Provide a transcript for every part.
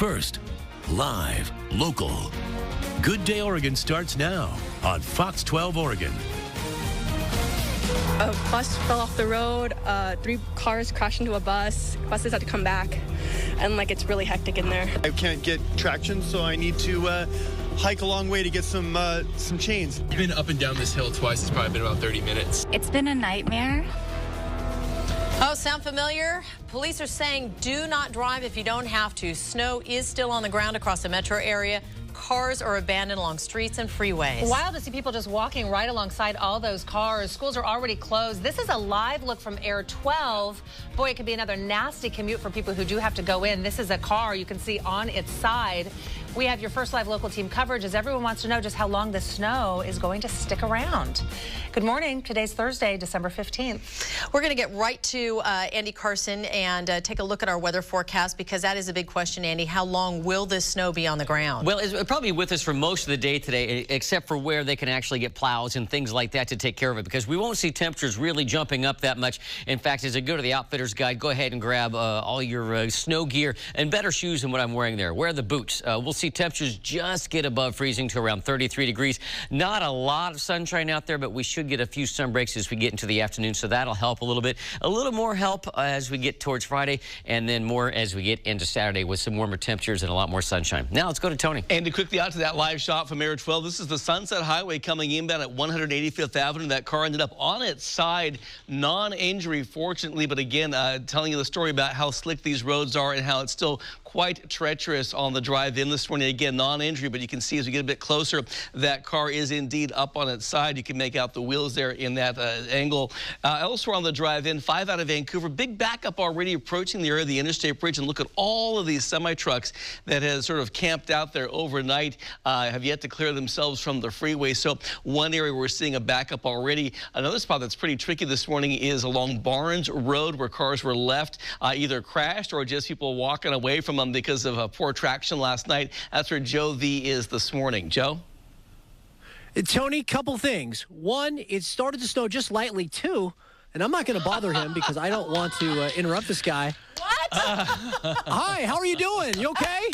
first, live, local. Good Day Oregon starts now on Fox 12 Oregon. A bus fell off the road. 3 cars crashed into a bus. Buses had to come back, and it's really hectic in there. I can't get traction, so I need to hike a long way to get some chains. I've been up and down this hill twice. It's probably been about 30 minutes. It's been a nightmare. Oh, sound familiar? Police are saying do not drive if you don't have to. Snow is still on the ground across the metro area. Cars are abandoned along streets and freeways. Wild to see people just walking right alongside all those cars. Schools are already closed. This is a live look from Air 12. Boy, it could be another nasty commute for people who do have to go in. This is a car you can see on its side. We have your first live local team coverage as everyone wants to know just how long the snow is going to stick around. Good morning. Today's Thursday, December 15th. We're going to get right to Andy Carson and take a look at our weather forecast, because that is a big question, Andy. How long will this snow be on the ground? Well, it's probably with us for most of the day today, except for where they can actually get plows and things like that to take care of it, because we won't see temperatures really jumping up that much. In fact, as I go to the Outfitter's Guide, go ahead and grab all your snow gear and better shoes than what I'm wearing there. Wear the boots. We'll see temperatures just get above freezing to around 33 degrees. Not a lot of sunshine out there, but we should get a few sun breaks as we get into the afternoon, so that'll help a little bit. A little more help as we get towards Friday, and then more as we get into Saturday with some warmer temperatures and a lot more sunshine. Now let's go to Tony. And to quickly out to that live shot from Air 12. This is the Sunset Highway coming inbound at 185th Avenue. That car ended up on its side, non-injury, fortunately. But again, telling you the story about how slick these roads are and how it's still quite treacherous on the drive in this morning. Again, non-injury, but you can see as we get a bit closer, that car is indeed up on its side. You can make out the wheels there in that angle. Elsewhere on the drive in, 5 out of Vancouver, big backup already approaching the area of the Interstate Bridge. And look at all of these semi-trucks that has sort of camped out there overnight, have yet to clear themselves from the freeway. So one area we're seeing a backup already. Another spot that's pretty tricky this morning is along Barnes Road, where cars were left either crashed or just people walking away from them because of poor traction last night. That's where Joe V is this morning. Joe? Tony, couple things. One, it started to snow just lightly. Two, and I'm not going to bother him because I don't want to interrupt this guy. What? Hi, how are you doing? You okay?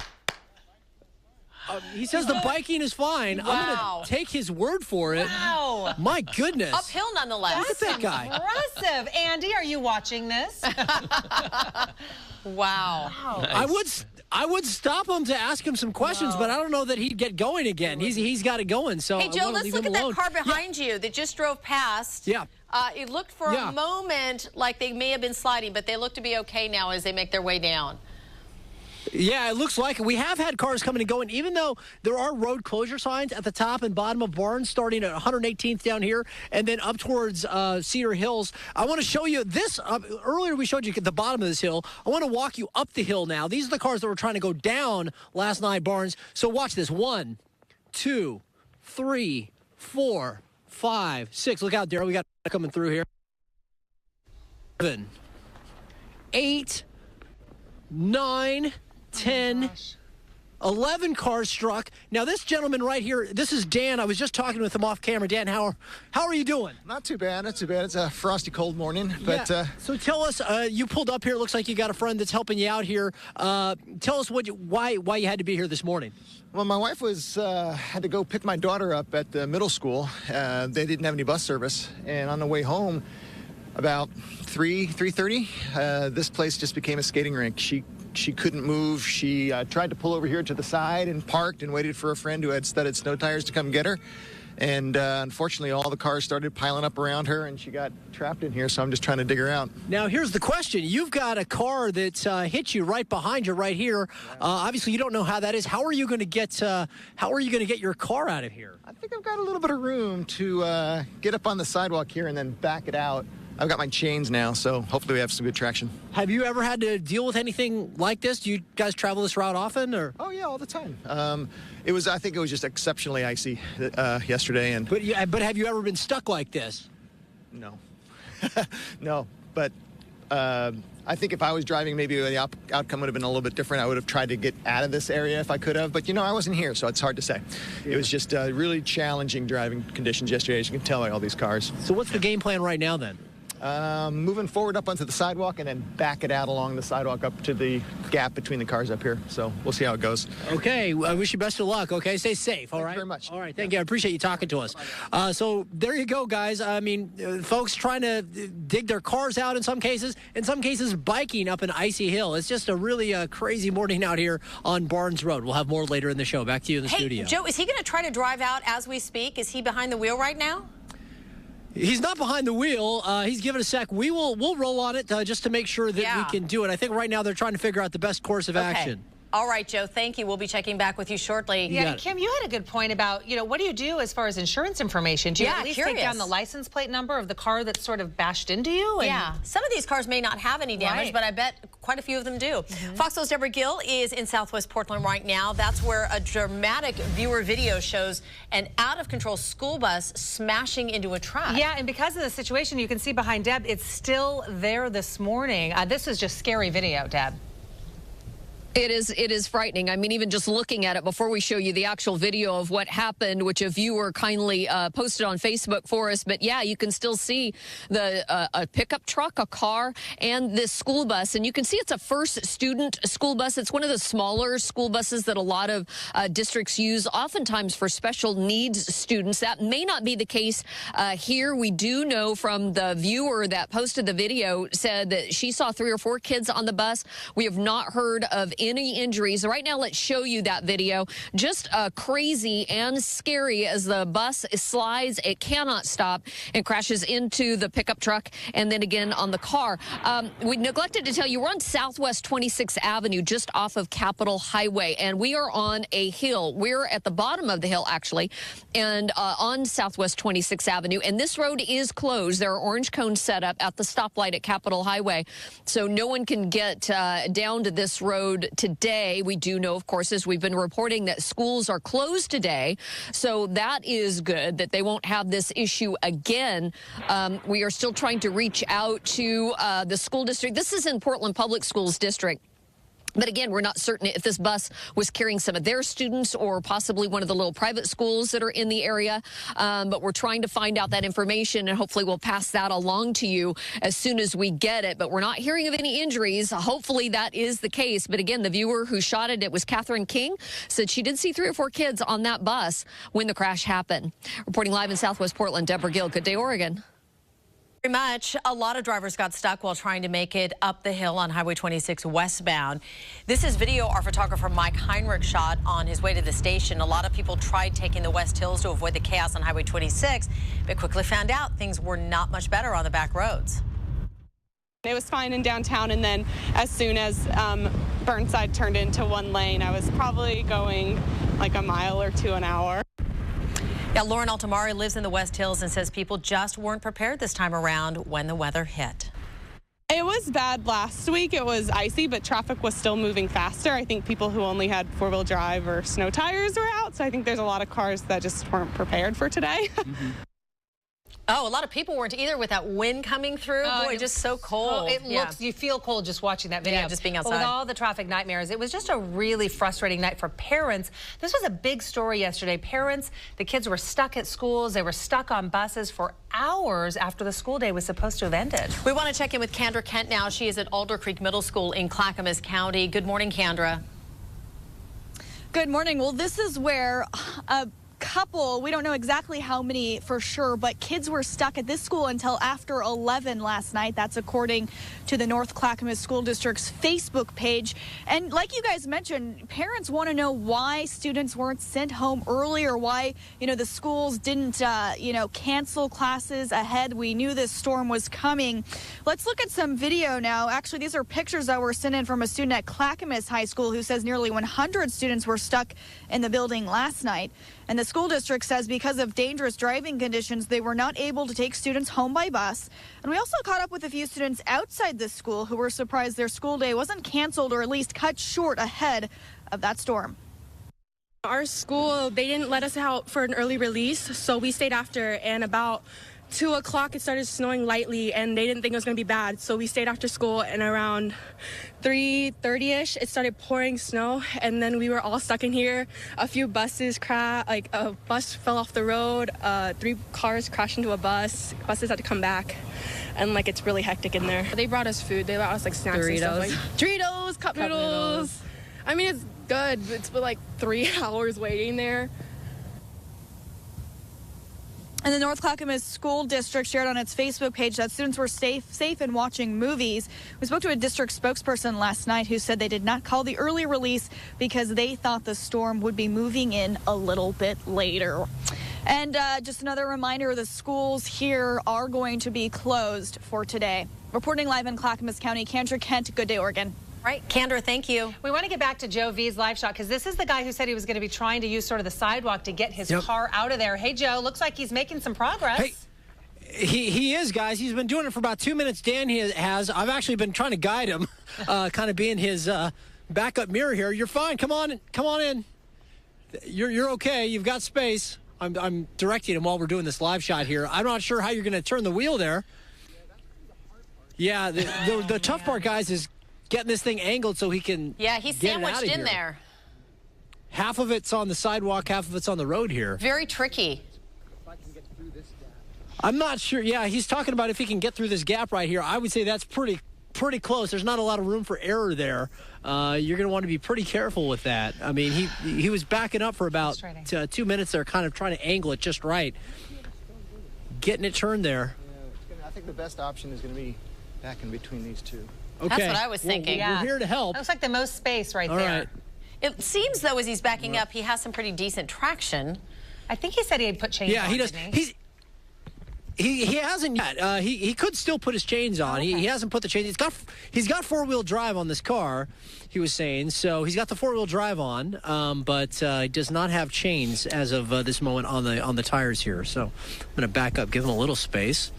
He says the biking is fine. Wow. I'm going to take his word for it. Wow. My goodness. Uphill nonetheless. Look at that guy. Impressive. Andy, are you watching this? Wow. Nice. I would stop him to ask him some questions, but I don't know that he'd get going again. He's got it going. So hey, Joe, let's look at that car behind you that just drove past. Yeah. It looked for a moment like they may have been sliding, but they look to be okay now as they make their way down. Yeah, it looks like it. We have had cars coming and going, even though there are road closure signs at the top and bottom of Barnes, starting at 118th down here and then up towards Cedar Hills. I want to show you this. Earlier we showed you at the bottom of this hill. I want to walk you up the hill now. These are the cars that were trying to go down last night, Barnes. So watch this. 1, 2, 3, 4, 5, 6. Look out, Daryl. We got coming through here. 7, 8, 9, 10, 11 cars struck. Now, this gentleman right here, this is Dan. I was just talking with him off camera. Dan, how are you doing? Not too bad, not too bad. It's a frosty, cold morning. But so tell us, you pulled up here. Looks like you got a friend that's helping you out here. Tell us why you had to be here this morning. Well, my wife had to go pick my daughter up at the middle school. They didn't have any bus service. And on the way home, about 3:30, this place just became a skating rink. She couldn't move. She tried to pull over here to the side and parked and waited for a friend who had studded snow tires to come get her. And unfortunately, all the cars started piling up around her, and she got trapped in here, so I'm just trying to dig her out. Now, here's the question. You've got a car that hit you right behind you right here. Obviously, you don't know how that is. How are you going to get your car out of here? I think I've got a little bit of room to get up on the sidewalk here and then back it out. I've got my chains now, so hopefully we have some good traction. Have you ever had to deal with anything like this? Do you guys travel this route often, or? Oh yeah, all the time. I think it was just exceptionally icy yesterday, But have you ever been stuck like this? No, no. But I think if I was driving, maybe the outcome would have been a little bit different. I would have tried to get out of this area if I could have. But I wasn't here, so it's hard to say. Yeah. It was just really challenging driving conditions yesterday, as you can tell by all these cars. So what's the game plan right now then? moving forward up onto the sidewalk and then back it out along the sidewalk up to the gap between the cars up here. So we'll see how it goes. Okay, I wish you best of luck, okay? Stay safe, all right? Thank you very much. All right, thank you. I appreciate you talking to us. So there you go, guys. I mean, folks trying to dig their cars out in some cases biking up an icy hill. It's just a really crazy morning out here on Barnes Road. We'll have more later in the show. Back to you in the studio. Joe, is he going to try to drive out as we speak? Is he behind the wheel right now? He's not behind the wheel. He's giving a sec. We'll roll on it just to make sure that we can do it. I think right now they're trying to figure out the best course of action. All right, Joe, thank you. We'll be checking back with you shortly. Yeah, Kim, you had a good point about, what do you do as far as insurance information? Do you at least take down the license plate number of the car that sort of bashed into you? Yeah, some of these cars may not have any damage, but I bet quite a few of them do. Fox News' Deborah Gill is in Southwest Portland right now. That's where a dramatic viewer video shows an out-of-control school bus smashing into a truck. Yeah, and because of the situation, you can see behind Deb, it's still there this morning. This is just scary video, Deb. It is frightening. I mean, even just looking at it before we show you the actual video of what happened, which a viewer kindly posted on Facebook for us. But yeah, you can still see a pickup truck, a car, and this school bus. And you can see it's a first student school bus. It's one of the smaller school buses that a lot of districts use, oftentimes for special needs students. That may not be the case here. We do know from the viewer that posted the video said that she saw 3 or 4 kids on the bus. We have not heard of any injuries. Right now, let's show you that video. Just crazy and scary as the bus slides. It cannot stop and crashes into the pickup truck and then again on the car. We neglected to tell you we're on Southwest 26th Avenue, just off of Capitol Highway, and we are on a hill. We're at the bottom of the hill, actually, and on Southwest 26th Avenue, and this road is closed. There are orange cones set up at the stoplight at Capitol Highway, so no one can get down to this road today. We do know, of course, as we've been reporting, that schools are closed today. So that is good that they won't have this issue again. We are still trying to reach out to the school district. This is in Portland Public Schools District. But again, we're not certain if this bus was carrying some of their students or possibly one of the little private schools that are in the area. But we're trying to find out that information, and hopefully we'll pass that along to you as soon as we get it. But we're not hearing of any injuries. Hopefully that is the case. But again, the viewer who shot it was Catherine King, said she did see 3 or 4 kids on that bus when the crash happened. Reporting live in Southwest Portland, Deborah Gill. Good day, Oregon. Very much. A lot of drivers got stuck while trying to make it up the hill on Highway 26 westbound. This is video our photographer Mike Heinrich shot on his way to the station. A lot of people tried taking the West Hills to avoid the chaos on Highway 26, but quickly found out things were not much better on the back roads. It was fine in downtown, and then as soon as Burnside turned into 1 lane, I was probably going like a mile or 2 an hour. Yeah, Lauren Altamari lives in the West Hills and says people just weren't prepared this time around when the weather hit. It was bad last week. It was icy, but traffic was still moving faster. I think people who only had 4-wheel drive or snow tires were out, so I think there's a lot of cars that just weren't prepared for today. Oh, a lot of people weren't either with that wind coming through. Boy, just so cold. It looks, you feel cold just watching that video. Yeah, just being outside. But with all the traffic nightmares, it was just a really frustrating night for parents. This was a big story yesterday. Parents, the kids were stuck at schools. They were stuck on buses for hours after the school day was supposed to have ended. We want to check in with Kendra Kent now. She is at Alder Creek Middle School in Clackamas County. Good morning, Kendra. Good morning. Well, this is where a couple, we don't know exactly how many for sure, but kids were stuck at this school until after 11 last night. That's according to the North Clackamas School District's Facebook page. And like you guys mentioned, parents want to know why students weren't sent home early, or why, the schools didn't, cancel classes ahead. We knew this storm was coming. Let's look at some video now. Actually, these are pictures that were sent in from a student at Clackamas High School who says nearly 100 students were stuck in the building last night. And the school district says because of dangerous driving conditions, they were not able to take students home by bus. And we also caught up with a few students outside the school who were surprised their school day wasn't canceled, or at least cut short ahead of that storm. Our school, they didn't let us out for an early release, so we stayed after, and about 2 o'clock, it started snowing lightly, and they didn't think it was going to be bad. So we stayed after school, and around 3:30ish, it started pouring snow, and then we were all stuck in here. A few buses crashed, like a bus fell off the road. 3 cars crashed into a bus. Buses had to come back, and like it's really hectic in there. They brought us food. They brought us like snacks and stuff like Doritos, cup noodles. I mean, it's good. It's been like 3 hours waiting there. And the North Clackamas School District shared on its Facebook page that students were safe in watching movies. We spoke to a district spokesperson last night who said they did not call the early release because they thought the storm would be moving in a little bit later. And just another reminder, the schools here are going to be closed for today. Reporting live in Clackamas County, Kendra Kent, Good Day, Oregon. Right, Kendra, thank you. We want to get back to Joe V's live shot because this is the guy who said he was going to be trying to use sort of the sidewalk to get his car out of there. Hey, Joe, looks like he's making some progress. Hey. He is, guys. He's been doing it for about 2 minutes. Dan has. I've actually been trying to guide him, kind of being his backup mirror here. You're fine. Come on in. You're okay. You've got space. I'm directing him while we're doing this live shot here. I'm not sure how you're going to turn the wheel there. Yeah, the tough part, guys, is getting this thing angled so he can. Yeah, he's sandwiched in there. Half of it's on the sidewalk, half of it's on the road here. Very tricky. I'm not sure. Yeah, he's talking about if he can get through this gap right here. I would say that's pretty close. There's not a lot of room for error there. You're going to want to be pretty careful with that. I mean, he was backing up for about 2 minutes there, kind of trying to angle it just right. Getting it turned there. Yeah, I think the best option is going to be back in between these two. Okay. That's what I was thinking. We're here to help. Looks like the most space right there. All right. It seems, though, as he's backing up, he has some pretty decent traction. I think he said he had put chains on. Yeah, he does. He hasn't yet. He could still put his chains on. Okay. He hasn't put the chains. He's got 4-wheel drive on this car, he was saying. So he's got the 4-wheel drive on, but he does not have chains as of this moment on the tires here. So I'm going to back up, give him a little space.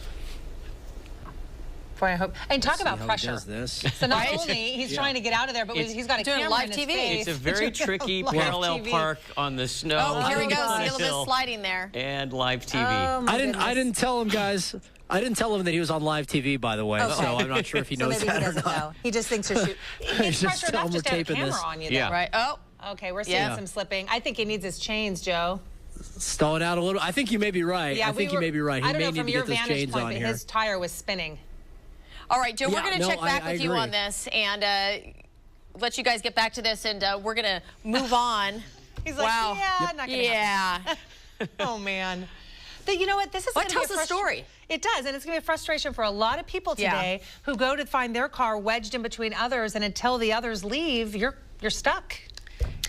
Boy, I hope. And talk about pressure. So not only he's trying to get out of there, but he's got a camera live in his TV. face. It's a very tricky parallel park on the snow. Oh, here we go. See a little bit sliding there. And live TV. Oh, I didn't tell him, guys. I didn't tell him that he was on live TV, by the way. Okay. So I'm not sure if he knows maybe that he doesn't or not. know. He just thinks you're shooting. It's just pressure tell enough him just to we're have a taping camera this. on you. Yeah. Right. Oh. Okay, we're seeing some slipping. I think he needs his chains, Joe. Stall it out a little. I think you may be right. Yeah, I think you may be right. He I don't may know need from to your get those vantage chains point, on but here. his tire was spinning. All right, Joe, we're going to check back I with you agree. on this and let you guys get back to this, and we're going to move on. He's like, yeah, not going to happen. Oh, man. But you know what? This is What tells the story? It does, and it's going to be a frustration for a lot of people today who go to find their car wedged in between others, and until the others leave, you're stuck.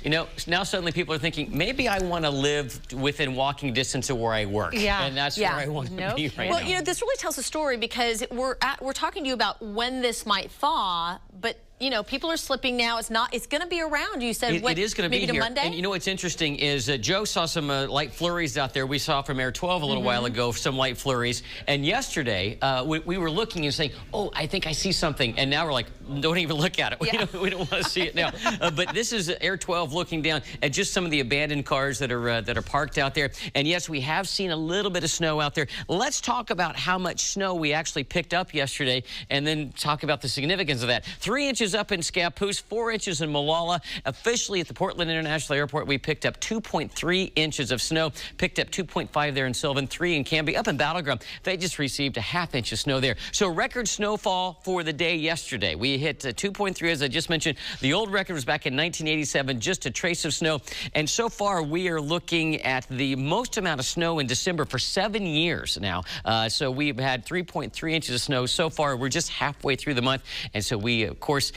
You know, now suddenly people are thinking, maybe I want to live within walking distance of where I work. Yeah. And that's where I want to be right now. Well, you know, this really tells a story because we're talking to you about when this might thaw, but you know, people are slipping now. It's going to be around. You said it is going to be here. Monday? And you know what's interesting is Joe saw some light flurries out there. We saw from Air 12 a little while ago, some light flurries. And yesterday, we were looking and saying, oh, I think I see something. And now we're like, don't even look at it. We don't want to see it now. But this is Air 12 looking down at just some of the abandoned cars that are parked out there. And yes, we have seen a little bit of snow out there. Let's talk about how much snow we actually picked up yesterday and then talk about the significance of that. 3 inches up in Scappoose, 4 inches in Molalla. Officially at the Portland International Airport, we picked up 2.3 inches of snow. Picked up 2.5 there in Sylvan, 3 in Canby. Up in Battleground, they just received a ½ inch of snow there. So record snowfall for the day yesterday. We hit 2.3, as I just mentioned. The old record was back in 1987, just a trace of snow. And so far, we are looking at the most amount of snow in December for 7 years now. So we've had 3.3 inches of snow so far. We're just halfway through the month. And so we, of course,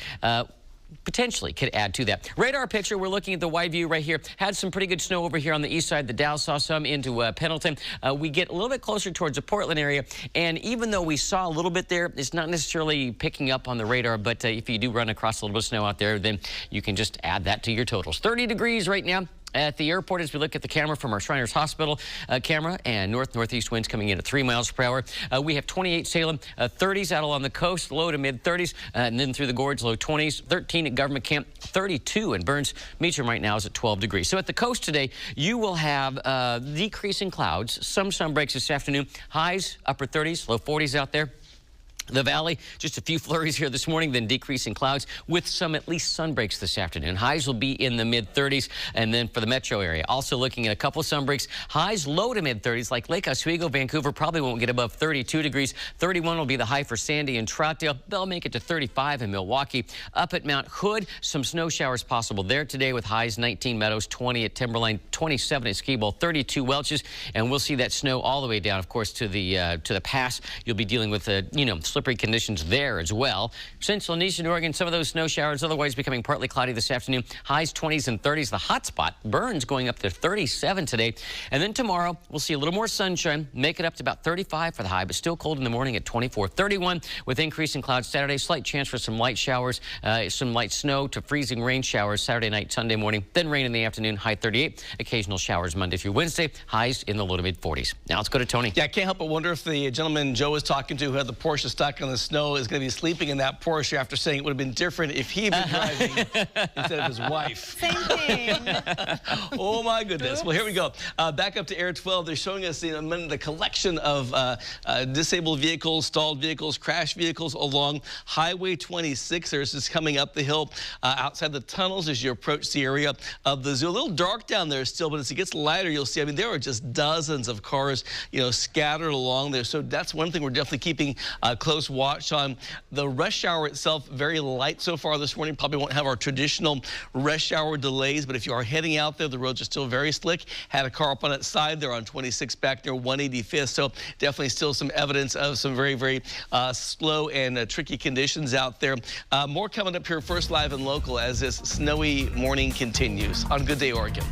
potentially could add to that. Radar picture, we're looking at the wide view right here. Had some pretty good snow over here on the east side. The Dow saw some into Pendleton. We get a little bit closer towards the Portland area, and even though we saw a little bit there, it's not necessarily picking up on the radar, but if you do run across a little bit of snow out there, then you can just add that to your totals. 30 degrees right now. At the airport, as we look at the camera from our Shriners Hospital camera, and northeast winds coming in at 3 miles per hour. We have 28 Salem, 30s out along the coast, low to mid 30s, and then through the gorge, low 20s, 13 at Government Camp, 32 in Burns. Meacham right now is at 12 degrees. So at the coast today, you will have decreasing clouds, some sun breaks this afternoon, highs upper 30s, low 40s out there. The valley, just a few flurries here this morning, then decreasing clouds with some at least sun breaks this afternoon. Highs will be in the mid-30s, and then for the metro area, also looking at a couple sun breaks. Highs low to mid-30s, like Lake Oswego, Vancouver probably won't get above 32 degrees. 31 will be the high for Sandy and Troutdale. They'll make it to 35 in Milwaukee. Up at Mount Hood, some snow showers possible there today with highs 19 Meadows, 20 at Timberline, 27 at Ski Bowl, 32 Welch's, and we'll see that snow all the way down, of course, to the pass. You'll be dealing with slippery conditions there as well. Central and Eastern Oregon, some of those snow showers otherwise becoming partly cloudy this afternoon. Highs 20s and 30s. The hot spot, Burns, going up to 37 today. And then tomorrow, we'll see a little more sunshine, make it up to about 35 for the high, but still cold in the morning at 24. 31 with increasing clouds Saturday. Slight chance for some light showers, some light snow to freezing rain showers Saturday night, Sunday morning. Then rain in the afternoon, high 38. Occasional showers Monday through Wednesday. Highs in the low to mid 40s. Now let's go to Tony. Yeah, I can't help but wonder if the gentleman Joe was talking to who had the Porsche stuck on the snow is going to be sleeping in that Porsche after saying it would have been different if he had been driving instead of his wife. Same thing. Oh, my goodness. Well, here we go. Back up to Air 12. They're showing us in a minute the collection of disabled vehicles, stalled vehicles, crashed vehicles along Highway 26. There's this coming up the hill outside the tunnels as you approach the area of the zoo. A little dark down there still, but as it gets lighter, you'll see, I mean, there are just dozens of cars, scattered along there. So that's one thing we're definitely keeping close watch on. The rush hour itself, very light so far this morning. Probably won't have our traditional rush hour delays, but if you are heading out there, the roads are still very slick. Had a car up on its side there on 26 back near 185th, so definitely still some evidence of some very, very slow and tricky conditions out there. More coming up here first live and local as this snowy morning continues on Good Day Oregon.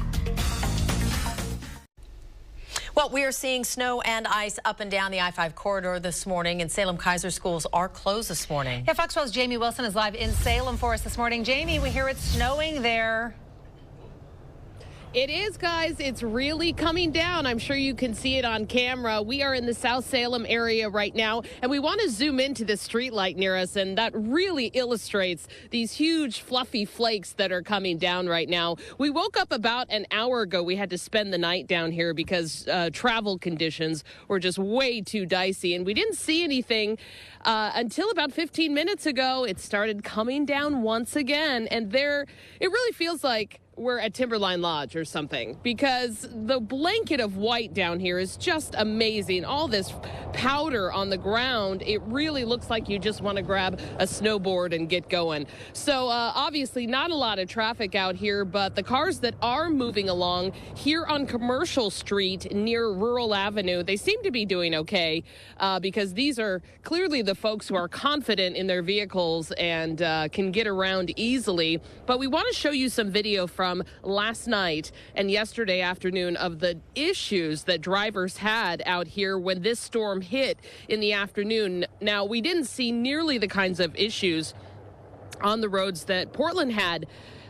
Well, we are seeing snow and ice up and down the I-5 corridor this morning, and Salem-Keizer schools are closed this morning. Yeah, Fox 12's Jamie Wilson is live in Salem for us this morning. Jamie, we hear it's snowing there. It is, guys. It's really coming down. I'm sure you can see it on camera. We are in the South Salem area right now, and we want to zoom into the street light near us, and that really illustrates these huge fluffy flakes that are coming down right now. We woke up about an hour ago. We had to spend the night down here because travel conditions were just way too dicey, and we didn't see anything until about 15 minutes ago. It started coming down once again, and it really feels like we're at Timberline Lodge or something, because the blanket of white down here is just amazing. All this powder on the ground, it really looks like you just want to grab a snowboard and get going. So obviously not a lot of traffic out here, but the cars that are moving along here on Commercial Street near Rural Avenue, they seem to be doing okay because these are clearly the folks who are confident in their vehicles and can get around easily. But we want to show you some video from last night and yesterday afternoon of the issues that drivers had out here when this storm hit in the afternoon. Now, we didn't see nearly the kinds of issues on the roads that Portland had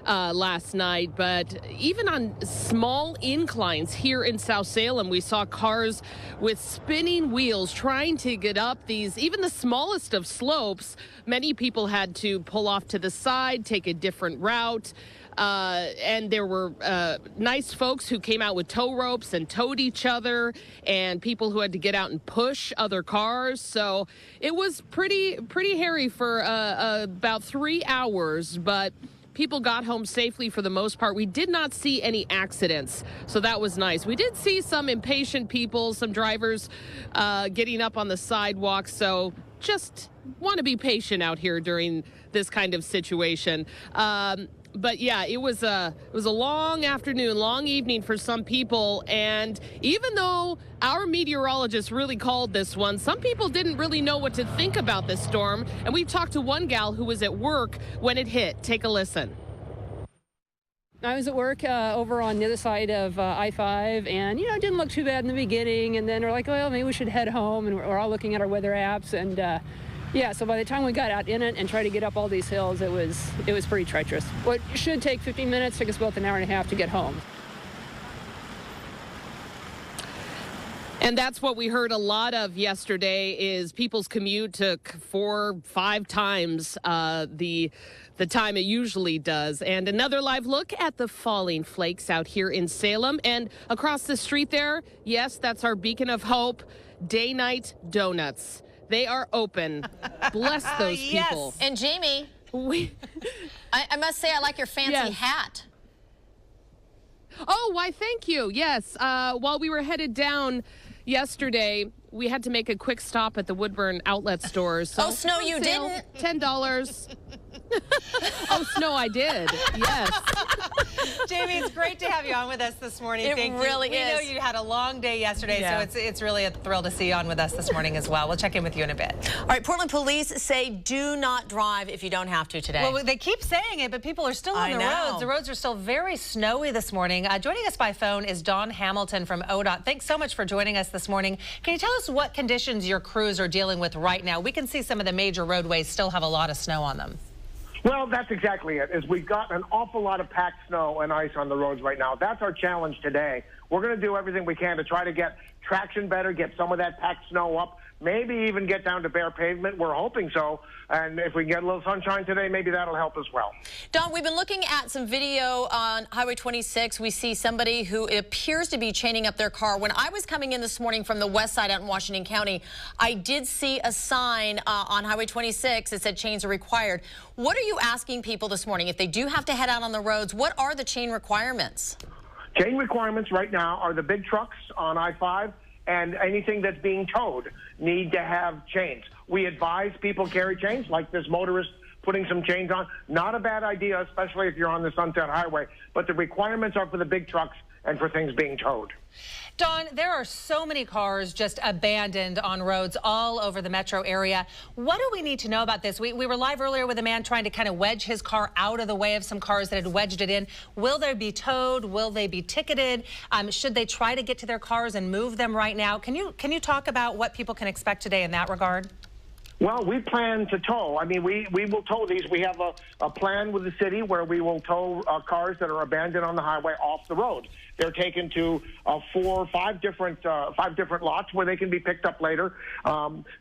last night, but even on small inclines here in South Salem, we saw cars with spinning wheels trying to get up these, even the smallest of slopes. Many people had to pull off to the side, take a different route. And there were nice folks who came out with tow ropes and towed each other, and people who had to get out and push other cars. So it was pretty hairy for about 3 hours, but people got home safely for the most part. We did not see any accidents, so that was nice. We did see some impatient people, some drivers getting up on the sidewalk, so just want to be patient out here during this kind of situation. But yeah, it was a long afternoon, long evening for some people. And even though our meteorologist really called this one, some people didn't really know what to think about this storm. And we talked to one gal who was at work when it hit. Take a listen. I was at work over on the other side of I-5, and, it didn't look too bad in the beginning. And then we're like, well, maybe we should head home. And we're all looking at our weather apps. And yeah, so by the time we got out in it and tried to get up all these hills, it was pretty treacherous. What should take 15 minutes took us about an hour and a half to get home. And that's what we heard a lot of yesterday is people's commute took 4-5 times the time it usually does. And another live look at the falling flakes out here in Salem. And across the street there, yes, that's our beacon of hope, Day-Night Donuts. They are open. Bless those people. Yes. And Jamie, I must say I like your fancy hat. Oh, why, thank you. Yes. While we were headed down yesterday, we had to make a quick stop at the Woodburn outlet stores. So Snow, you didn't? $10. Oh, Snow, I did. Yes. Jamie, it's great to have you on with us this morning. Thank you. We know you had a long day yesterday, so it's really a thrill to see you on with us this morning as well. We'll check in with you in a bit. All right, Portland police say do not drive if you don't have to today. Well, they keep saying it, but people are still on the roads. The roads are still very snowy this morning. Joining us by phone is Don Hamilton from ODOT. Thanks so much for joining us this morning. Can you tell us what conditions your crews are dealing with right now? We can see some of the major roadways still have a lot of snow on them. Well, that's exactly it. Is we've got an awful lot of packed snow and ice on the roads right now. That's our challenge today. We're going to do everything we can to try to get traction better, get some of that packed snow up, maybe even get down to bare pavement. We're hoping so. And if we get a little sunshine today, maybe that'll help as well. Don, we've been looking at some video on Highway 26. We see somebody who appears to be chaining up their car. When I was coming in this morning from the west side out in Washington County, I did see a sign on Highway 26 that said chains are required. What are you asking people this morning? If they do have to head out on the roads, what are the chain requirements? Chain requirements right now are the big trucks on I-5 and anything that's being towed need to have chains. We advise people carry chains, like this motorist putting some chains on. Not a bad idea, especially if you're on the Sunset Highway, but the requirements are for the big trucks and for things being towed. Don, there are so many cars just abandoned on roads all over the metro area. What do we need to know about this? We were live earlier with a man trying to kind of wedge his car out of the way of some cars that had wedged it in. Will they be towed? Will they be ticketed? Should they try to get to their cars and move them right now? Can you talk about what people can expect today in that regard? Well, we plan to tow. I mean, we will tow these. We have a plan with the city where we will tow cars that are abandoned on the highway off the road. They're taken to 4 or 5 different lots where they can be picked up later.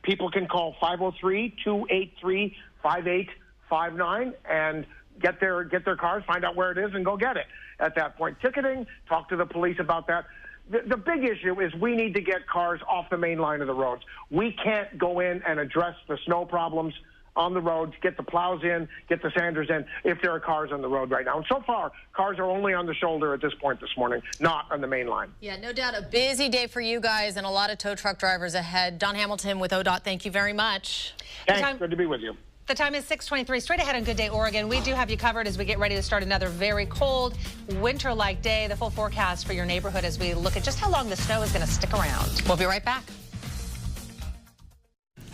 People can call 503-283-5859 and get their cars, find out where it is, and go get it. At that point, ticketing, talk to the police about that. The big issue is we need to get cars off the main line of the roads. We can't go in and address the snow problems on the roads, get the plows in, get the sanders in, if there are cars on the road right now. And so far, cars are only on the shoulder at this point this morning, not on the main line. Yeah, no doubt a busy day for you guys and a lot of tow truck drivers ahead. Don Hamilton with ODOT, thank you very much. Thanks, good to be with you. The time is 6:23. Straight ahead on Good Day Oregon. We do have you covered as we get ready to start another very cold, winter-like day. The full forecast for your neighborhood as we look at just how long the snow is going to stick around. We'll be right back.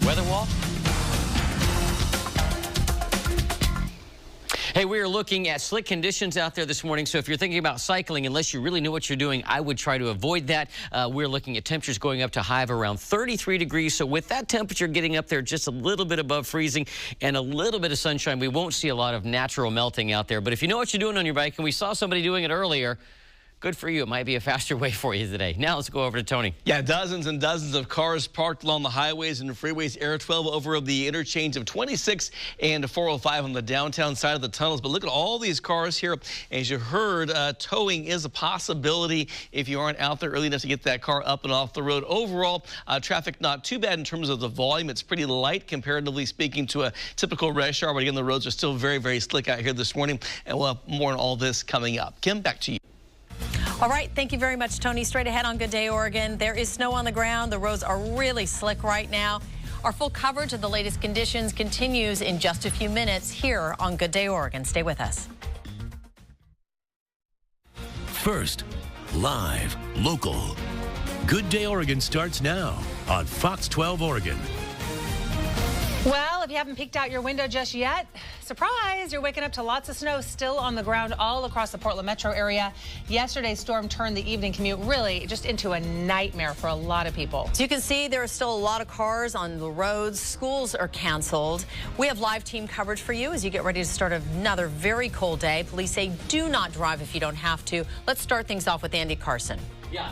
Weather wall. Hey, we are looking at slick conditions out there this morning, so if you're thinking about cycling, unless you really know what you're doing, I would try to avoid that. We're looking at temperatures going up to a high of around 33 degrees, so with that temperature getting up there just a little bit above freezing and a little bit of sunshine, we won't see a lot of natural melting out there. But if you know what you're doing on your bike, and we saw somebody doing it earlier, good for you. It might be a faster way for you today. Now let's go over to Tony. Yeah, dozens and dozens of cars parked along the highways and freeways. Air 12 over the interchange of 26 and 405 on the downtown side of the tunnels. But look at all these cars here. As you heard, towing is a possibility if you aren't out there early enough to get that car up and off the road. Overall, traffic not too bad in terms of the volume. It's pretty light, comparatively speaking, to a typical rush hour. But again, the roads are still very, very slick out here this morning. And we'll have more on all this coming up. Kim, back to you. All right, thank you very much, Tony. Straight ahead on Good Day Oregon. There is snow on the ground. The roads are really slick right now. Our full coverage of the latest conditions continues in just a few minutes here on Good Day Oregon. Stay with us. First, live, local. Good Day Oregon starts now on Fox 12 Oregon. Well, if you haven't peeked out your window just yet, surprise, you're waking up to lots of snow still on the ground all across the Portland metro area. Yesterday's storm turned the evening commute really just into a nightmare for a lot of people. So you can see there are still a lot of cars on the roads. Schools are canceled. We have live team coverage for you as you get ready to start another very cold day. Police say do not drive if you don't have to. Let's start things off with Andy Carson.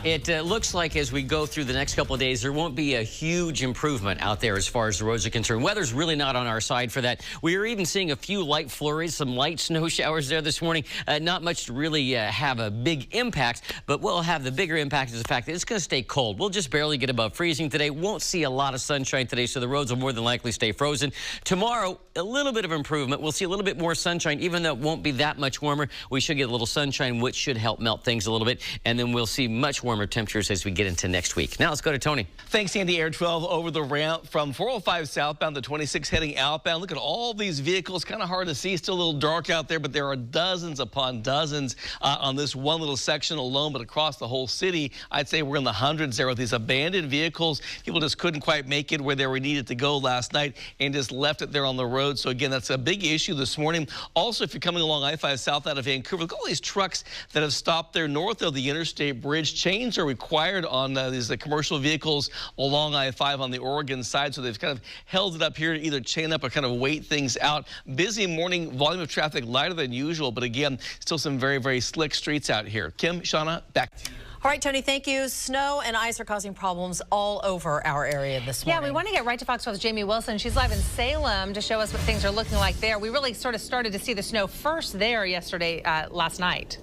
It looks like as we go through the next couple of days, there won't be a huge improvement out there as far as the roads are concerned. Weather's really not on our side for that. We are even seeing a few light flurries, some light snow showers there this morning. Not much to really have a big impact, but we'll have the bigger impact is the fact that it's going to stay cold. We'll just barely get above freezing today. Won't see a lot of sunshine today, so the roads will more than likely stay frozen. Tomorrow, a little bit of improvement. We'll see a little bit more sunshine, even though it won't be that much warmer. We should get a little sunshine, which should help melt things a little bit, and then we'll see much warmer temperatures as we get into next week. Now let's go to Tony. Thanks, Andy. Air 12 over the ramp from 405 southbound to 26 heading outbound. Look at all these vehicles. Kind of hard to see. Still a little dark out there, but there are dozens upon dozens on this one little section alone. But across the whole city, I'd say we're in the hundreds there with these abandoned vehicles. People just couldn't quite make it where they were needed to go last night and just left it there on the road. So again, that's a big issue this morning. Also, if you're coming along I-5 south out of Vancouver, look at all these trucks that have stopped there north of the interstate bridge. Chains are required on these commercial vehicles along I-5 on the Oregon side, so they've kind of held it up here to either chain up or kind of wait things out. Busy morning, volume of traffic lighter than usual, but again, still some very, very slick streets out here. Kim, Shauna, back to you. All right, Tony, thank you. Snow and ice are causing problems all over our area this morning. Yeah, we want to get right to Fox 12's Jamie Wilson. She's live in Salem to show us what things are looking like there. We really sort of started to see the snow first there yesterday, last night.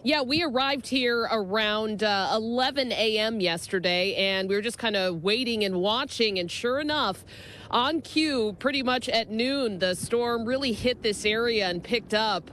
Yeah, we arrived here around 11 a.m. yesterday, and we were just kind of waiting and watching, and sure enough, on cue, pretty much at noon, the storm really hit this area and picked up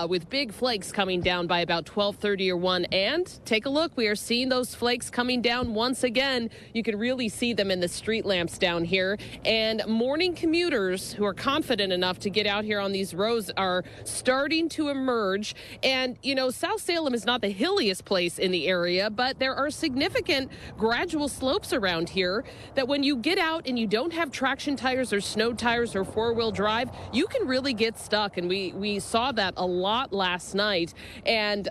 with big flakes coming down by about 12:30 or 1. And take a look, we are seeing those flakes coming down once again. You can really see them in the street lamps down here. And morning commuters who are confident enough to get out here on these roads are starting to emerge. And, you know, South Salem is not the hilliest place in the area, but there are significant gradual slopes around here that when you get out and you don't have traction tires or snow tires or four-wheel drive, you can really get stuck. And we saw that a lot last night. And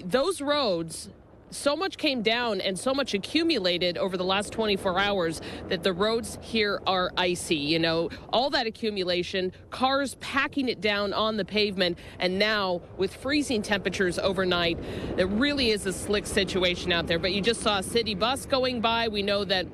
those roads, so much came down and so much accumulated over the last 24 hours that the roads here are icy. You know, all that accumulation, cars packing it down on the pavement, and now with freezing temperatures overnight, there really is a slick situation out there. But you just saw a city bus going by. We know that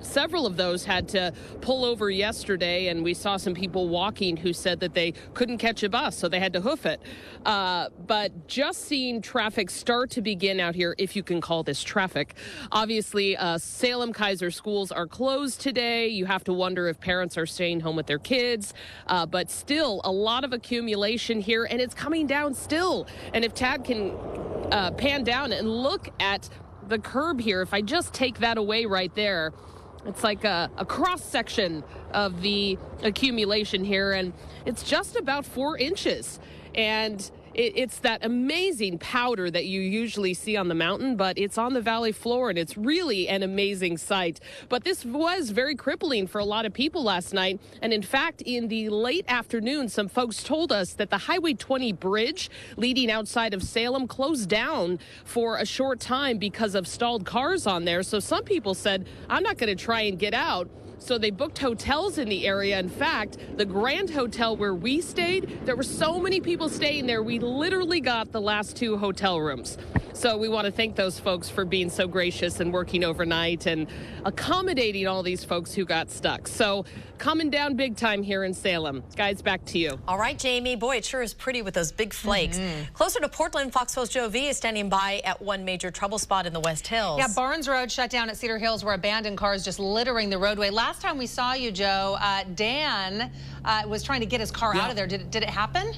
several of those had to pull over yesterday, and we saw some people walking who said that they couldn't catch a bus, so they had to hoof it. But just seeing traffic start to begin out here, if you can call this traffic. Obviously, Salem Kaiser schools are closed today. You have to wonder if parents are staying home with their kids, but still a lot of accumulation here, and it's coming down still. And if Tad can pan down and look at the curb here, if I just take that away right there, it's like a cross section of the accumulation here, and it's just about 4 inches. And it's that amazing powder that you usually see on the mountain, but it's on the valley floor, and it's really an amazing sight. But this was very crippling for a lot of people last night. And in fact, in the late afternoon, some folks told us that the Highway 20 bridge leading outside of Salem closed down for a short time because of stalled cars on there. So some people said, I'm not going to try and get out. So they booked hotels in the area. In fact, the Grand Hotel where we stayed, there were so many people staying there, we literally got the last 2 hotel rooms. So we want to thank those folks for being so gracious and working overnight and accommodating all these folks who got stuck. So coming down big time here in Salem. Guys, back to you. All right, Jamie. Boy, it sure is pretty with those big flakes. Closer to Portland, Fox 12's Joe V is standing by at one major trouble spot in the West Hills. Yeah, Barnes Road shut down at Cedar Hills, where abandoned cars just littering the roadway. Last time we saw you, Joe, Dan was trying to get his car out of there. Did it happen?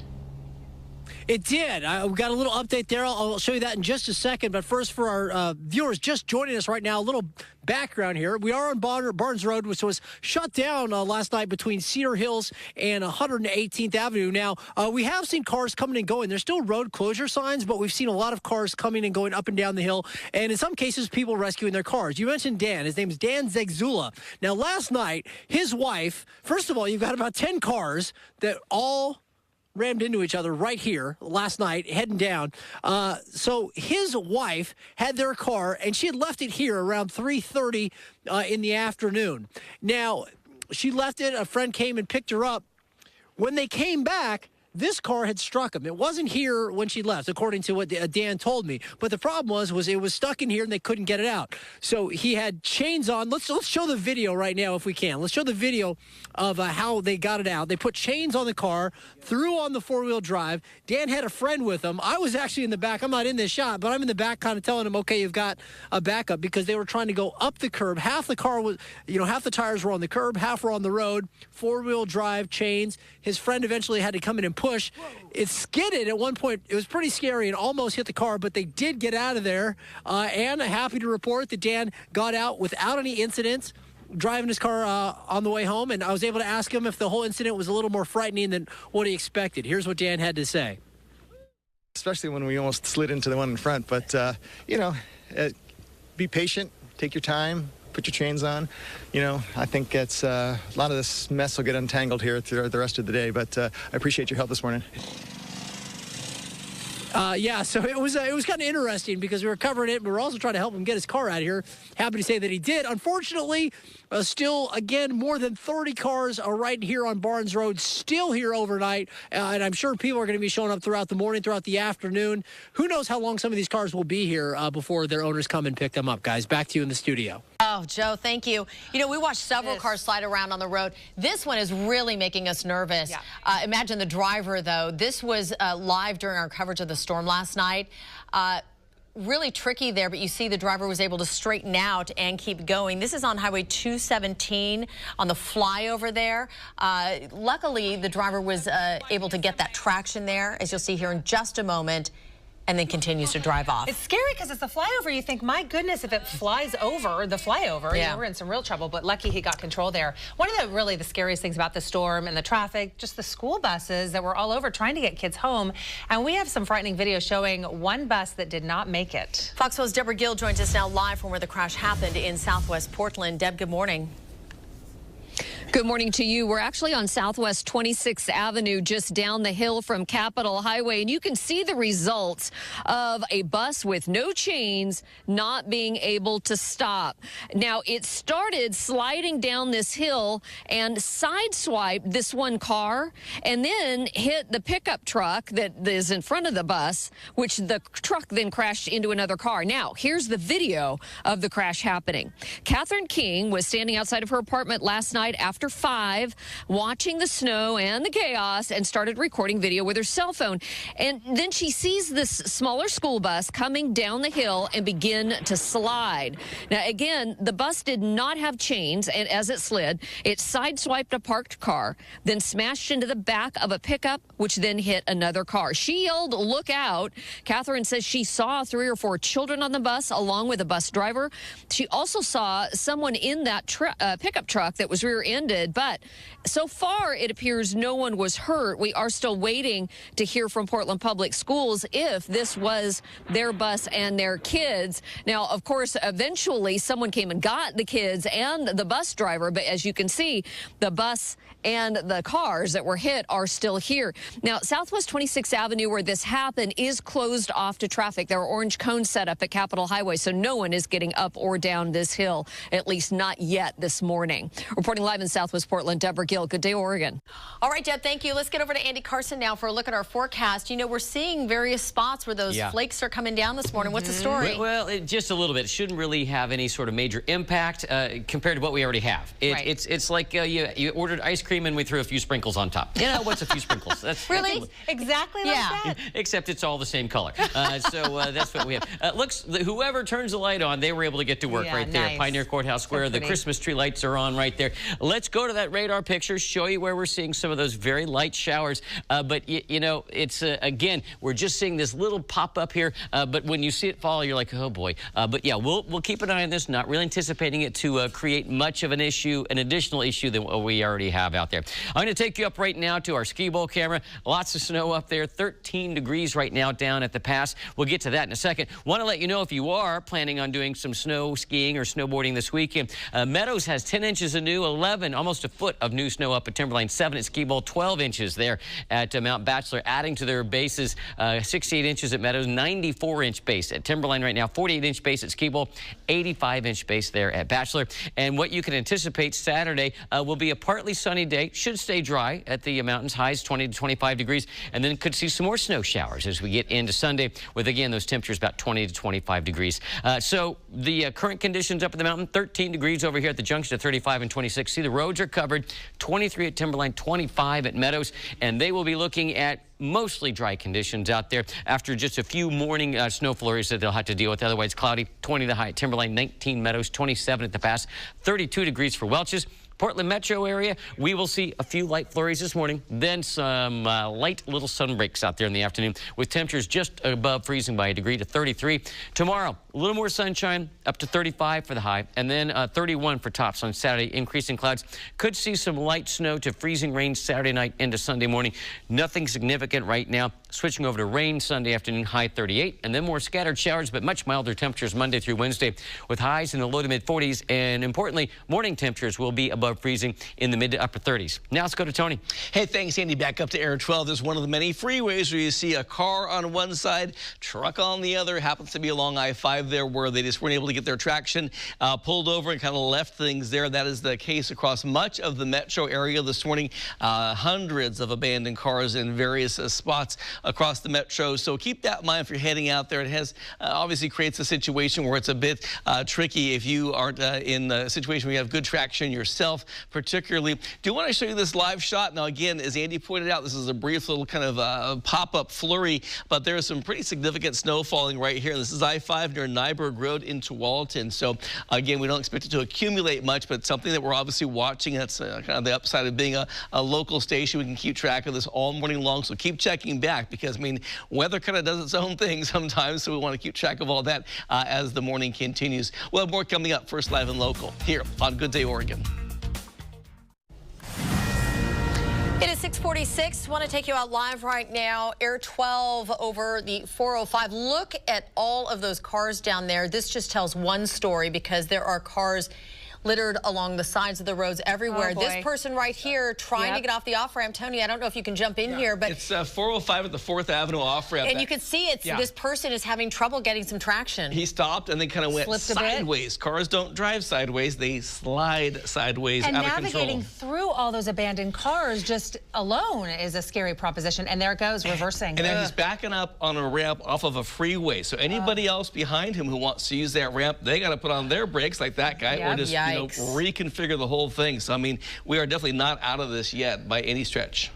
It did. We got a little update there. I'll show you that in just a second. But first, for our viewers just joining us right now, a little background here. We are on Barnes Road, which was shut down last night between Cedar Hills and 118th Avenue. Now, we have seen cars coming and going. There's still road closure signs, but we've seen a lot of cars coming and going up and down the hill. And in some cases, people rescuing their cars. You mentioned Dan. His name is Dan Zegzula. Now, last night, his wife, first of all, you've got about 10 cars that all rammed into each other right here last night, heading down. So his wife had their car, and she had left it here around 3:30 in the afternoon. Now, she left it. A friend came and picked her up. When they came back, this car had struck him. It wasn't here when she left, according to what Dan told me. But the problem was it was stuck in here and they couldn't get it out. So he had chains on. Let's show the video right now if we can. Let's show the video of how they got it out. They put chains on the car, threw on the four-wheel drive. Dan had a friend with him. I was actually in the back. I'm not in this shot, but I'm in the back kind of telling him, okay, you've got a backup, because they were trying to go up the curb. Half the car was, half the tires were on the curb, half were on the road, four-wheel drive, chains. His friend eventually had to come in and push. It skidded at one point. It was pretty scary and almost hit the car, but they did get out of there. And happy to report that Dan got out without any incidents, driving his car on the way home. And I was able to ask him if the whole incident was a little more frightening than what he expected. Here's what Dan had to say. Especially when we almost slid into the one in front. But, be patient, take your time, put your chains on. I think it's a lot of this mess will get untangled here through the rest of the day. But I appreciate your help this morning. So it was kind of interesting because we were covering it, but we were also trying to help him get his car out of here. Happy to say that he did. Unfortunately, still, again, more than 30 cars are right here on Barnes Road, still here overnight. And I'm sure people are going to be showing up throughout the morning, throughout the afternoon. Who knows how long some of these cars will be here before their owners come and pick them up, guys. Back to you in the studio. Oh, Joe, thank you. We watched several cars slide around on the road. This one is really making us nervous. Yeah. Imagine the driver, though. This was live during our coverage of the storm last night. Really tricky there, but you see the driver was able to straighten out and keep going. This is on Highway 217 on the flyover there. Luckily, the driver was able to get that traction there, as you'll see here in just a moment, and then continues to drive off. It's scary because it's a flyover. You think, my goodness, if it flies over the flyover, we're in some real trouble. But lucky he got control there. One of the scariest things about the storm and the traffic, just the school buses that were all over trying to get kids home. And we have some frightening video showing one bus that did not make it. Fox 12's Deborah Gill joins us now live from where the crash happened in Southwest Portland. Deb, good morning. Good morning to you. We're actually on Southwest 26th Avenue, just down the hill from Capitol Highway, and you can see the results of a bus with no chains not being able to stop. Now, it started sliding down this hill and sideswiped this one car and then hit the pickup truck that is in front of the bus, which the truck then crashed into another car. Now, here's the video of the crash happening. Catherine King was standing outside of her apartment last night after 5, watching the snow and the chaos, and started recording video with her cell phone. And then she sees this smaller school bus coming down the hill and begin to slide. Now, again, the bus did not have chains, and as it slid, it sideswiped a parked car, then smashed into the back of a pickup, which then hit another car. She yelled, "Look out." Catherine says she saw 3 or 4 children on the bus, along with a bus driver. She also saw someone in that pickup truck that was rear-ended, but so far it appears no one was hurt. We are still waiting to hear from Portland Public Schools if this was their bus and their kids. Now, of course, eventually someone came and got the kids and the bus driver, but as you can see, the bus and the cars that were hit are still here. Now, Southwest 26th Avenue, where this happened, is closed off to traffic. There are orange cones set up at Capitol Highway, so no one is getting up or down this hill, at least not yet this morning. Reporting live in Southwest Portland, Deborah Gill. Good day, Oregon. All right, Deb, thank you. Let's get over to Andy Carson now for a look at our forecast. We're seeing various spots where those flakes are coming down this morning. What's the story? Well, just a little bit. It shouldn't really have any sort of major impact compared to what we already have. It's like you ordered ice cream and we threw a few sprinkles on top. What's a few sprinkles? That's really exactly like that. Except it's all the same color. So that's what we have. Whoever turns the light on, they were able to get to work right there. Pioneer Courthouse Square. The Christmas tree lights are on right there. Let's go to that radar picture, show you where we're seeing some of those very light showers. But it's again, we're just seeing this little pop up here. But when you see it fall, you're like, oh boy. But yeah, we'll keep an eye on this. Not really anticipating it to create much of an issue, an additional issue than what we already have out there. I'm going to take you up right now to our ski bowl camera. Lots of snow up there, 13 degrees right now down at the pass. We'll get to that in a second. Want to let you know if you are planning on doing some snow skiing or snowboarding this weekend, Meadows has 10 inches of new, 11 again, almost a foot of new snow up at Timberline. 7 at Ski Bowl, 12 inches there at Mount Bachelor, adding to their bases. 68 inches at Meadows, 94-inch base at Timberline right now, 48-inch base at Ski Bowl, 85-inch base there at Bachelor. And what you can anticipate Saturday will be a partly sunny day. Should stay dry at the mountains, highs 20 to 25 degrees, and then could see some more snow showers as we get into Sunday with, again, those temperatures about 20 to 25 degrees. So the current conditions up at the mountain, 13 degrees over here at the junction of 35 and 26. See, the roads are covered, 23 at Timberline, 25 at Meadows, and they will be looking at mostly dry conditions out there after just a few morning snow flurries that they'll have to deal with. Otherwise cloudy. 20 the high at Timberline, 19 Meadows, 27 at the pass, 32 degrees for Welch's. Portland metro area, we will see a few light flurries this morning, then some light little sun breaks out there in the afternoon with temperatures just above freezing by a degree to 33. Tomorrow, a little more sunshine, up to 35 for the high, and then 31 for tops on Saturday. Increasing clouds. Could see some light snow to freezing rain Saturday night into Sunday morning. Nothing significant right now. Switching over to rain Sunday afternoon, high 38, and then more scattered showers, but much milder temperatures Monday through Wednesday with highs in the low to mid 40s. And importantly, morning temperatures will be above freezing in the mid to upper 30s. Now let's go to Tony. Hey, thanks, Andy. Back up to Air 12. There's one of the many freeways where you see a car on one side, truck on the other. Happens to be along I-5 there where they just weren't able to get their traction, pulled over and kind of left things there. That is the case across much of the metro area this morning. Hundreds of abandoned cars in various spots across the metro. So keep that in mind if you're heading out there. It has obviously creates a situation where it's a bit tricky if you aren't in a situation where you have good traction yourself, particularly. Do want to show you this live shot. Now, again, as Andy pointed out, this is a brief little kind of pop-up flurry, but there's some pretty significant snow falling right here. This is I-5 near Nyberg Road into Walton. So, again, we don't expect it to accumulate much, but something that we're obviously watching. That's kind of the upside of being a local station. We can keep track of this all morning long, so keep checking back because, I mean, weather kind of does its own thing sometimes, so we want to keep track of all that as the morning continues. We'll have more coming up. First Live and Local here on Good Day Oregon. It is 6:46. Want to take you out live right now. Air 12 over the 405. Look at all of those cars down there. This just tells one story because there are cars littered along the sides of the roads everywhere. Oh, this person right here trying to get off the off-ramp. Tony, I don't know if you can jump in here, but it's 405 at the 4th Avenue off-ramp. And you can see it's this person is having trouble getting some traction. He stopped and then kind of went sideways. Cars don't drive sideways, they slide sideways and out of control. And navigating through all those abandoned cars just alone is a scary proposition. And there it goes, reversing. And then he's backing up on a ramp off of a freeway. So anybody else behind him who wants to use that ramp, they got to put on their brakes like that guy or just reconfigure the whole thing. So, I mean, we are definitely not out of this yet by any stretch.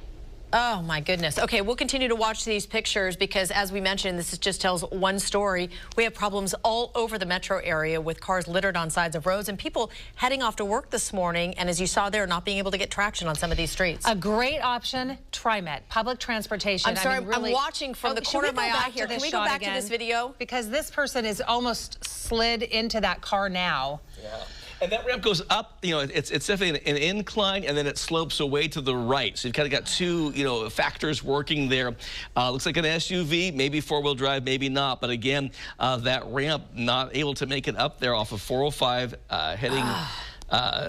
Oh, my goodness. Okay, we'll continue to watch these pictures because, as we mentioned, this just tells one story. We have problems all over the metro area with cars littered on sides of roads and people heading off to work this morning. And as you saw there, not being able to get traction on some of these streets. A great option, TriMet, public transportation. I'm sorry, I mean, really, I'm watching from the corner of my eye here. Can we go back to this video? Because this person is almost slid into that car now. Yeah. And that ramp goes up, you know, it's definitely an incline, and then it slopes away to the right. So you've kind of got two, you know, factors working there. Looks like an SUV, maybe four-wheel drive, maybe not. But again, that ramp not able to make it up there off of 405 heading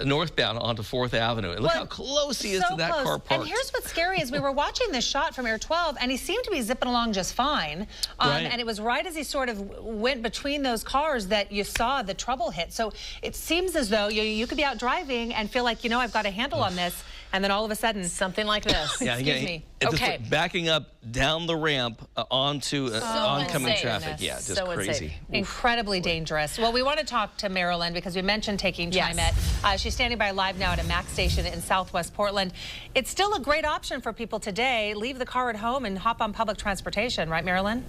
northbound onto 4th Avenue. And look how close he is to that car parked. And here's what's scary is we were watching this shot from Air 12, and he seemed to be zipping along just fine. And it was right as he sort of went between those cars that you saw the trouble hit. So it seems as though you could be out driving and feel like, you know, I've got a handle on this. And then all of a sudden, something like this. Excuse me. Okay. Backing up down the ramp onto oncoming traffic. Yeah, just crazy. Incredibly dangerous. Well, we want to talk to Marilyn because we mentioned taking TriMet. She's standing by live now at a MAX station in Southwest Portland. It's still a great option for people today. Leave the car at home and hop on public transportation. Right, Marilyn?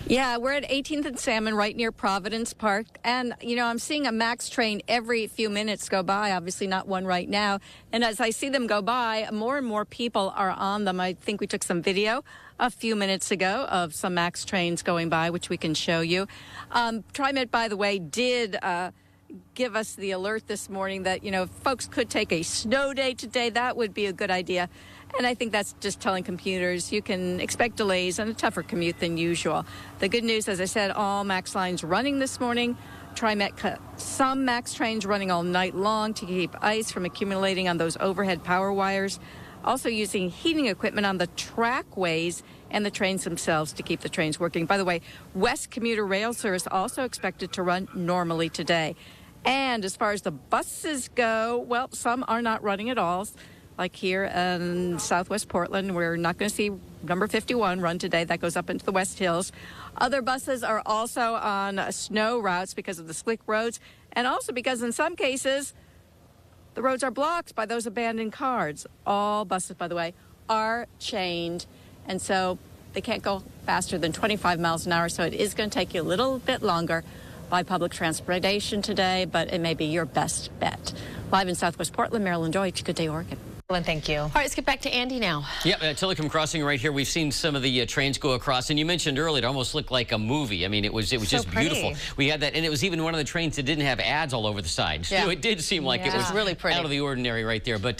Yeah, we're at 18th and Salmon right near Providence Park. And, you know, I'm seeing a MAX train every few minutes go by, obviously not one right now. And as I see them go by, more and more people are on them. I think we took some video a few minutes ago of some MAX trains going by, which we can show you. TriMet, by the way, did give us the alert this morning that, you know, if folks could take a snow day today, that would be a good idea. And I think that's just telling commuters you can expect delays and a tougher commute than usual. The good news, as I said, all MAX lines running this morning. some MAX trains running all night long to keep ice from accumulating on those overhead power wires. Also using heating equipment on the trackways and the trains themselves to keep the trains working. By the way, West commuter rail service also expected to run normally today. And as far as the buses go, well, some are not running at all. Like here in Southwest Portland, we're not going to see number 51 run today. That goes up into the West Hills. Other buses are also on snow routes because of the slick roads, and also because in some cases, the roads are blocked by those abandoned cars. All buses, by the way, are chained, and so they can't go faster than 25 miles an hour, so it is going to take you a little bit longer by public transportation today, but it may be your best bet. Live in Southwest Portland, Marilyn Deutsch, Good Day, Oregon. Thank you. All right, let's get back to Andy now. Yeah, Tillicum Crossing right here. We've seen some of the trains go across, and you mentioned earlier it almost looked like a movie. I mean, it was so just beautiful. We had that, and it was even one of the trains that didn't have ads all over the side. Yeah. So it did seem like it was really pretty, out of the ordinary right there. But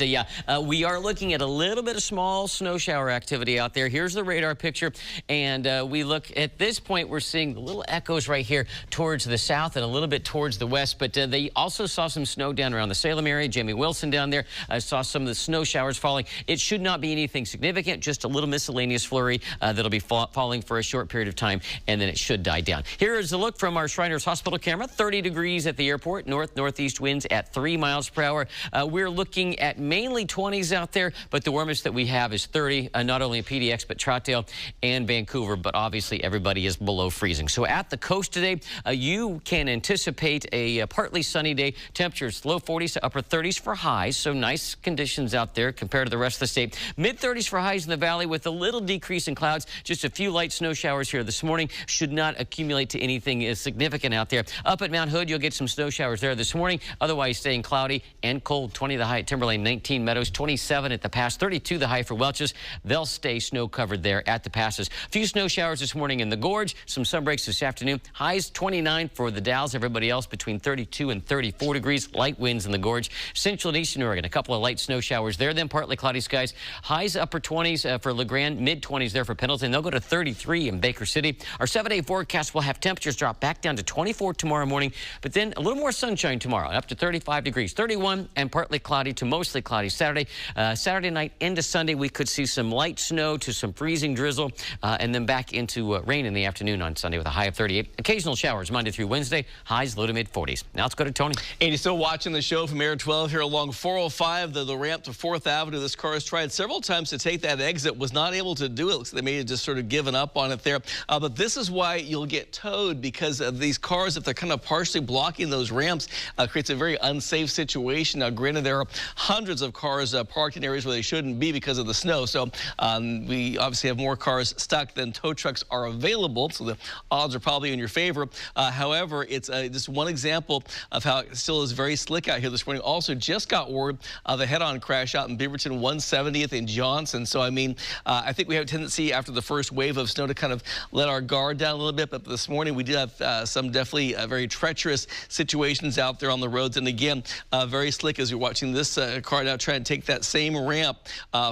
we are looking at a little bit of small snow shower activity out there. Here's the radar picture, and we look at this point. We're seeing the little echoes right here towards the south and a little bit towards the west. But they also saw some snow down around the Salem area. Jamie Wilson down there saw some of the snow showers falling. It should not be anything significant, just a little miscellaneous flurry that'll be falling for a short period of time, and then it should die down. Here is a look from our Shriners Hospital camera. 30 degrees at the airport, north-northeast winds at 3 miles per hour. We're looking at mainly 20s out there, but the warmest that we have is 30, not only in PDX, but Troutdale and Vancouver, but obviously everybody is below freezing. So at the coast today, you can anticipate a partly sunny day. Temperatures low 40s to upper 30s for highs, so nice conditions out there compared to the rest of the state. Mid-30s for highs in the valley with a little decrease in clouds. Just a few light snow showers here this morning. Should not accumulate to anything significant out there. Up at Mount Hood, you'll get some snow showers there this morning. Otherwise, staying cloudy and cold. 20 the high at Timberlane, 19 Meadows, 27 at the pass, 32 the high for Welch's. They'll stay snow covered there at the passes. A few snow showers this morning in the Gorge. Some sun breaks this afternoon. Highs 29 for the Dalles. Everybody else between 32 and 34 degrees. Light winds in the Gorge. Central and Eastern Oregon, a couple of light snow showers there. Then partly cloudy skies. Highs upper 20s for LeGrand, mid-20s there for Pendleton. They'll go to 33 in Baker City. Our 7-day forecast will have temperatures drop back down to 24 tomorrow morning, but then a little more sunshine tomorrow, up to 35 degrees. 31 and partly cloudy to mostly cloudy Saturday. Saturday night into Sunday, we could see some light snow to some freezing drizzle, and then back into rain in the afternoon on Sunday with a high of 38. Occasional showers Monday through Wednesday, highs low to mid-40s. Now let's go to Tony. And you're still watching the show from Air 12 here along 405, the ramp to 4th Avenue. This car has tried several times to take that exit, was not able to do it. Looks like they may have just sort of given up on it there. But this is why you'll get towed, because of these cars, if they're kind of partially blocking those ramps, creates a very unsafe situation. Now, granted, there are hundreds of cars parked in areas where they shouldn't be because of the snow. So we obviously have more cars stuck than tow trucks are available. So the odds are probably in your favor. However, it's just one example of how it still is very slick out here this morning. Also, just got word of a head-on crash out in Beaverton, 170th and Johnson. So, I mean, I think we have a tendency after the first wave of snow to kind of let our guard down a little bit. But this morning we did have some definitely very treacherous situations out there on the roads. And again, very slick as you're watching this car now trying to take that same ramp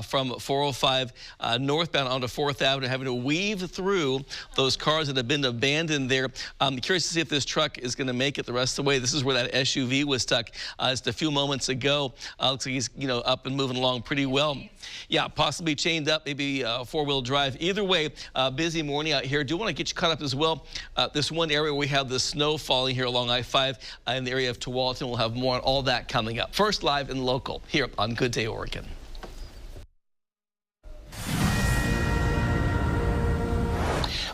from 405 northbound onto 4th Avenue, having to weave through those cars that have been abandoned there. I'm curious to see if this truck is going to make it the rest of the way. This is where that SUV was stuck just a few moments ago. Looks like he's, up and moving along pretty well. Yeah, possibly chained up, maybe four-wheel drive. Either way, busy morning out here. Do want to get you caught up as well. This one area where we have the snow falling here along I-5 in the area of Tualatin. We'll have more on all that coming up. First, live and local here on Good Day, Oregon.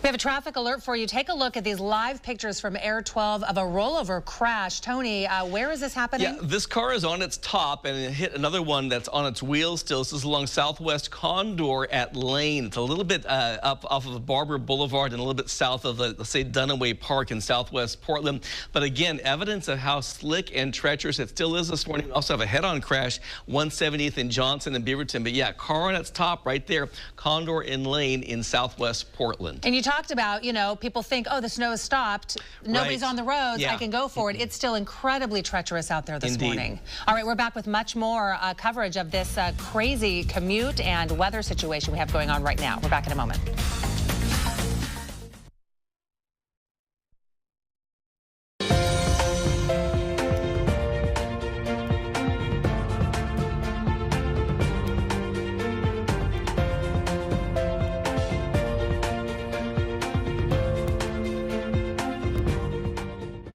We have a traffic alert for you. Take a look at these live pictures from Air 12 of a rollover crash. Tony, where is this happening? Yeah, this car is on its top and it hit another one that's on its wheels still. This is along Southwest Condor at Lane. It's a little bit up off of Barber Boulevard and a little bit south of, let's say, Dunaway Park in Southwest Portland. But again, evidence of how slick and treacherous it still is this morning. We also have a head-on crash, 170th in Johnson and Beaverton. But yeah, car on its top right there, Condor and Lane in Southwest Portland. And you talked about, people think, oh, the snow has stopped. Nobody's on the roads. Yeah. I can go for it. It's still incredibly treacherous out there this morning. All right, we're back with much more coverage of this crazy commute and weather situation we have going on right now. We're back in a moment.